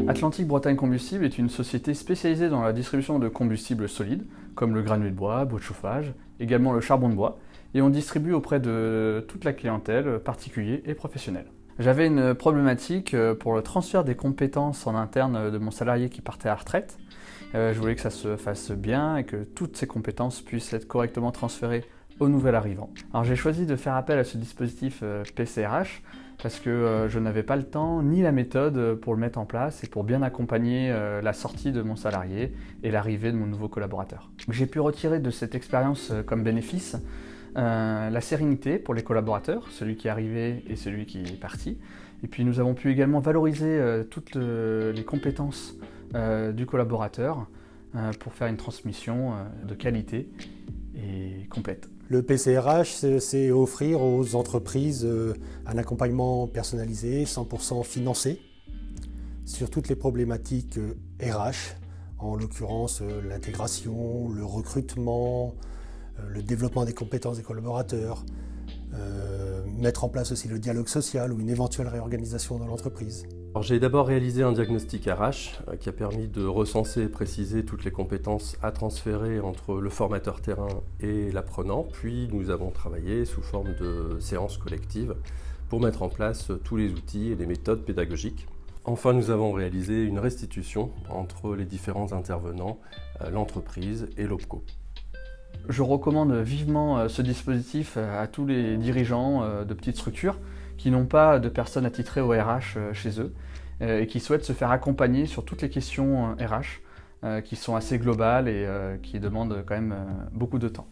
Atlantique Bretagne Combustible est une société spécialisée dans la distribution de combustibles solides, comme le granulé de bois, bois de chauffage, également le charbon de bois, et on distribue auprès de toute la clientèle, particuliers et professionnels. J'avais une problématique pour le transfert des compétences en interne de mon salarié qui partait à la retraite. Je voulais que ça se fasse bien et que toutes ces compétences puissent être correctement transférées au nouvel arrivant. Alors j'ai choisi de faire appel à ce dispositif PCRH parce que je n'avais pas le temps ni la méthode pour le mettre en place et pour bien accompagner la sortie de mon salarié et l'arrivée de mon nouveau collaborateur. J'ai pu retirer de cette expérience comme bénéfice la sérénité pour les collaborateurs, celui qui est arrivé et celui qui est parti. Et puis nous avons pu également valoriser toutes les compétences du collaborateur pour faire une transmission de qualité et complète. Le PCRH, c'est offrir aux entreprises un accompagnement personnalisé, 100% financé, sur toutes les problématiques RH, en l'occurrence l'intégration, le recrutement, le développement des compétences des collaborateurs, mettre en place aussi le dialogue social ou une éventuelle réorganisation dans l'entreprise. J'ai d'abord réalisé un diagnostic RH qui a permis de recenser et préciser toutes les compétences à transférer entre le formateur terrain et l'apprenant. Puis nous avons travaillé sous forme de séances collectives pour mettre en place tous les outils et les méthodes pédagogiques. Enfin, nous avons réalisé une restitution entre les différents intervenants, l'entreprise et l'OPCO. Je recommande vivement ce dispositif à tous les dirigeants de petites structures qui n'ont pas de personnes attitrées au RH chez eux et qui souhaitent se faire accompagner sur toutes les questions RH qui sont assez globales et qui demandent quand même beaucoup de temps.